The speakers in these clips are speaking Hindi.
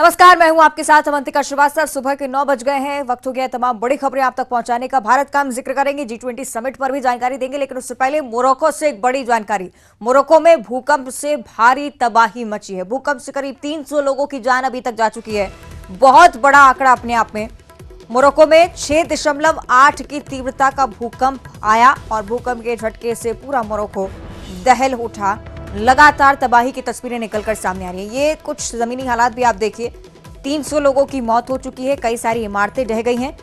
नमस्कार, मैं हूं आपके साथ अवंतिका श्रीवास्तव। सुबह के 9 बज गए हैं। वक्त हो गया है तमाम बड़ी खबरें आप तक पहुंचाने का। भारत का हम जिक्र करेंगे, G20 समिट पर भी जानकारी देंगे, लेकिन उससे पहले मोरक्को से एक बड़ी जानकारी। मोरक्को में भूकंप से भारी तबाही मची है। भूकंप से करीब 300 लोगों की जान अभी तक जा चुकी है। बहुत बड़ा आंकड़ा अपने आप में। मोरक्को में 6.8 की तीव्रता का भूकंप आया और भूकंप के झटके से पूरा मोरक्को दहल उठा। लगातार तबाही की तस्वीरें निकलकर सामने आ रही हैं। ये कुछ जमीनी हालात भी आप देखिए। 300 लोगों की मौत हो चुकी है, कई सारी इमारतें ढह गई हैं।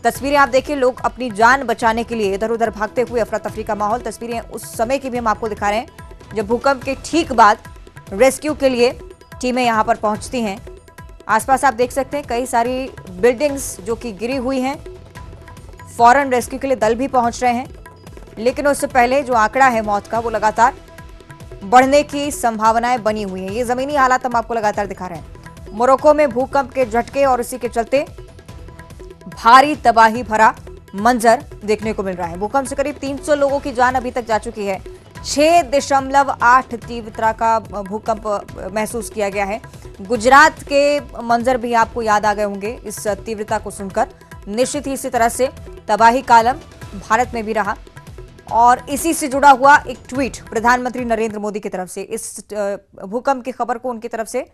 तस्वीरें आप देखिए, लोग अपनी जान बचाने के लिए इधर उधर भागते हुए, अफरा तफरी का माहौल। तस्वीरें उस समय की भी हम आपको दिखा रहे हैं जब भूकंप के ठीक बाद रेस्क्यू के लिए टीमें यहां पर पहुंचती हैं। आसपास आप देख सकते हैं कई सारी बिल्डिंग्स जो कि गिरी हुई हैं। फौरन रेस्क्यू के लिए दल भी पहुंच रहे हैं, लेकिन उससे पहले जो आंकड़ा है मौत का, वो लगातार बढ़ने की संभावनाएं बनी हुई हैं। ये जमीनी हालात हम आपको लगातार दिखा रहे हैं। मोरक्को में भूकंप के झटके और इसी के चलते भारी तबाही भरा मंजर देखने को मिल रहा है। भूकंप से करीब 300 लोगों की जान अभी तक जा चुकी है। 6.8 तीव्रता का भूकंप महसूस किया गया है। गुजरात के मंजर भी आपको याद आ गए होंगे इस तीव्रता को सुनकर। निश्चित ही इसी तरह से तबाही का आलम भारत में भी रहा और इसी से जुड़ा हुआ एक ट्वीट प्रधानमंत्री नरेंद्र मोदी की तरफ से, इस भूकंप की खबर को उनकी तरफ से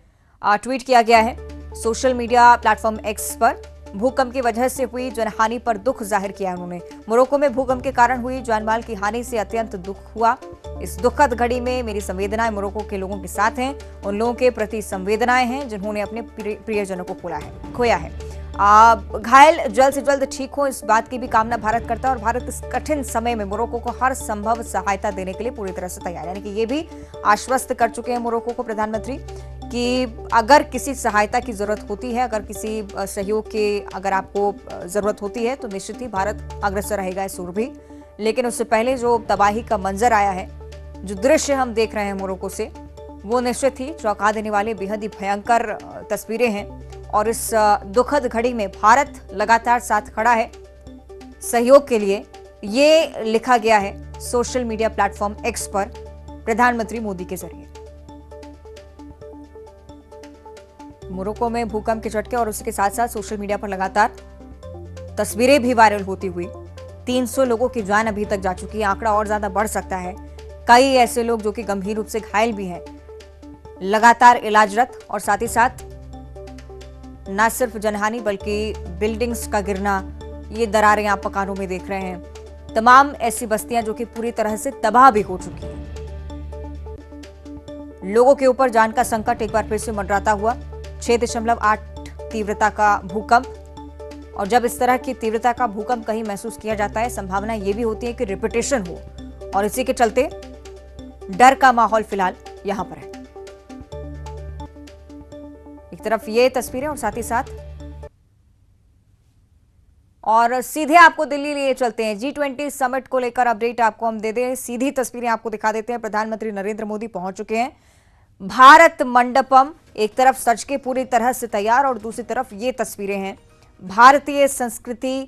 ट्वीट किया गया है सोशल मीडिया प्लेटफॉर्म एक्स पर। भूकंप की वजह से हुई जनहानि पर दुख जाहिर किया उन्होंने। मोरक्को में भूकंप के कारण हुई जानमाल की हानि से अत्यंत दुख हुआ। इस दुखद घड़ी में मेरी संवेदनाएं मोरक्को के लोगों के साथ हैं। उन लोगों के प्रति संवेदनाएं हैं जिन्होंने अपने प्रियजनों को खोया है। घायल जल्द से जल्द ठीक हो, इस बात की भी कामना भारत करता है और भारत इस कठिन समय में मोरक्को को हर संभव सहायता देने के लिए पूरी तरह से तैयार है। यानी कि ये भी आश्वस्त कर चुके हैं मोरक्को को प्रधानमंत्री कि अगर किसी सहायता की जरूरत होती है, अगर किसी सहयोग की अगर आपको जरूरत होती है, तो निश्चित ही भारत अग्रसर रहेगा इस ओर भी। लेकिन उससे पहले जो तबाही का मंजर आया है, जो दृश्य हम देख रहे हैं मोरक्को से, वो निश्चित ही चौंका देने वाले बेहद ही भयंकर तस्वीरें हैं। और इस दुखद घड़ी में भारत लगातार साथ खड़ा है सहयोग के लिए। ये लिखा गया है सोशल मीडिया प्लेटफॉर्म एक्स पर प्रधानमंत्री मोदी के जरिए। मोरक्को में भूकंप के झटके और उसके साथ साथ सोशल मीडिया पर लगातार तस्वीरें भी वायरल होती हुई 300 लोगों की जान अभी तक जा चुकी है। आंकड़ा और ज्यादा बढ़ सकता है। कई ऐसे लोग जो कि गंभीर रूप से घायल भी हैं, लगातार इलाजरत। और साथ ही साथ न सिर्फ जनहानि बल्कि बिल्डिंग्स का गिरना, ये दरारें आप मकानों में देख रहे हैं। तमाम ऐसी बस्तियां जो कि पूरी तरह से तबाह भी हो चुकी हैं। लोगों के ऊपर जान का संकट एक बार फिर से मंडराता हुआ। 6.8 तीव्रता का भूकंप, और जब इस तरह की तीव्रता का भूकंप कहीं महसूस किया जाता है, संभावना ये भी होती है कि रिपीटेशन हो, और इसी के चलते डर का माहौल फिलहाल यहां पर है। एक तरफ ये तस्वीरें और साथ ही साथ और सीधे आपको दिल्ली लिए चलते हैं। G20 समिट को लेकर अपडेट आपको हम दे दें, सीधी तस्वीरें आपको दिखा देते हैं। प्रधानमंत्री नरेंद्र मोदी पहुंच चुके हैं। भारत मंडपम एक तरफ सज के पूरी तरह से तैयार और दूसरी तरफ ये तस्वीरें हैं। भारतीय संस्कृति